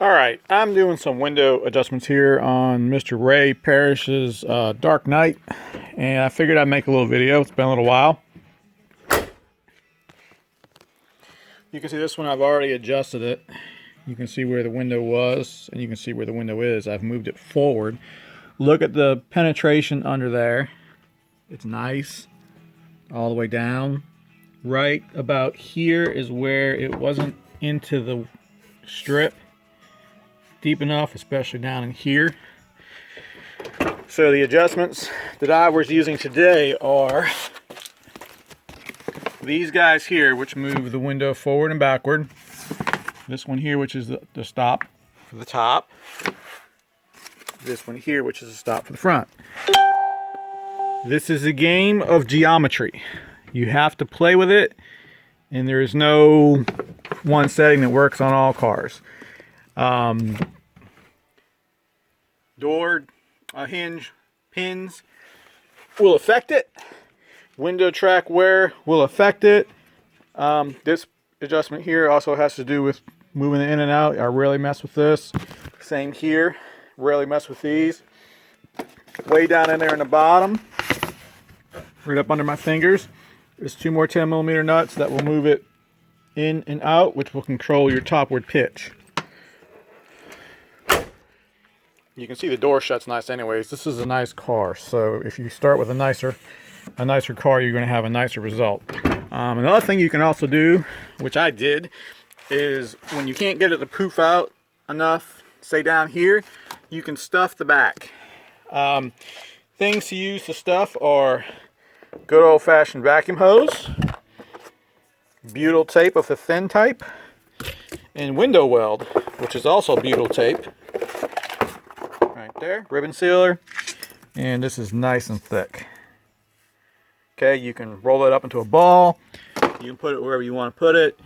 All right, I'm doing some window adjustments here on Mr. Ray Parrish's Dark Knight, and I figured I'd make a little video. It's been a little while. You can see this one, I've already adjusted it. You can see where the window was, and you can see where the window is. I've moved it forward. Look at the penetration under there. It's nice, all the way down. Right about here is where it wasn't into the strip deep enough, especially down in here. So the adjustments that I was using today are these guys here, which move the window forward and backward. This one here, which is the stop for the top. This one here, which is a stop for the front. This is a game of geometry. You have to play with it, and there is no one setting that works on all cars. Door hinge pins will affect it. Window track wear will affect it. This adjustment here also has to do with moving it in and out. I rarely mess with this. Same here, rarely mess with these. Way down in there in the bottom, right up under my fingers, there's two more 10mm nuts that will move it in and out, which will control your topward pitch. You can see the door shuts nice anyways. This is a nice car, so if you start with a nicer car, you're going to have a nicer result. Another thing you can also do, which I did, is when you can't get it to poof out enough, say down here, you can stuff the back. Things to use to stuff are good old-fashioned vacuum hose, butyl tape of the thin type, and window weld, which is also butyl tape. Right there, ribbon sealer, and this is nice and thick. Okay, you can roll it up into a ball. You can put it wherever you want to put it.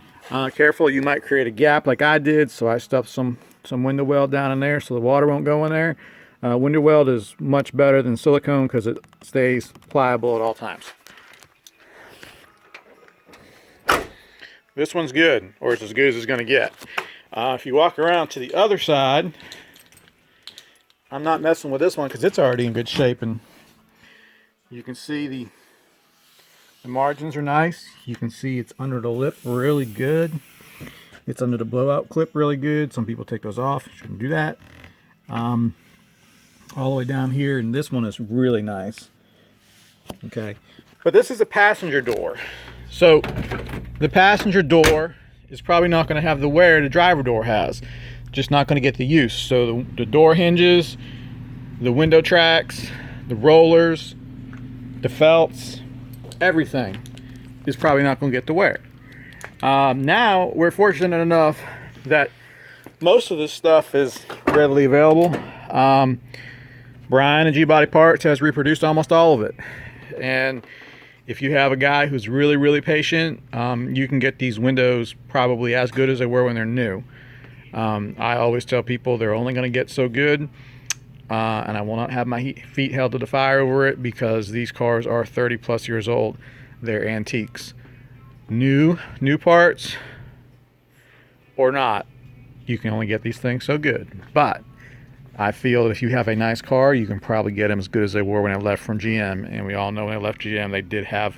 Careful, you might create a gap like I did, so I stuffed some window weld down in there so the water won't go in there. Window weld is much better than silicone because it stays pliable at all times. This one's good, or it's as good as it's going to get. If you walk around to the other side, I'm not messing with this one because it's already in good shape, and you can see the margins are nice. You can see it's under the lip really good. It's under the blowout clip really good. Some people take those off. Shouldn't do that. All the way down here, and this one is really nice. Okay, but this is a passenger door, so the passenger door is probably not going to have the wear the driver door has. Just not going to get the use. So the door hinges, the window tracks, the rollers, the felts, everything is probably not going to get the wear. Now we're fortunate enough that most of this stuff is readily available. Brian at G-Body Parts has reproduced almost all of it, and if you have a guy who's really patient, you can get these windows probably as good as they were when they're new. I always tell people they're only going to get so good, and I will not have my feet held to the fire over it because these cars are 30+ years old. They're antiques. New parts or not, you can only get these things so good. But I feel that if you have a nice car, you can probably get them as good as they were when I left from GM. And we all know when I left GM, they did have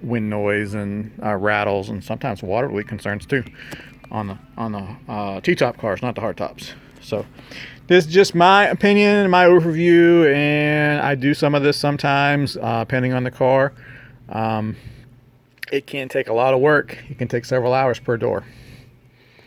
wind noise and rattles and sometimes water leak concerns too on the T-top cars, not the hard tops. So this is just my opinion and my overview, and I do some of this sometimes depending on the car. It can take a lot of work. It can take several hours per door.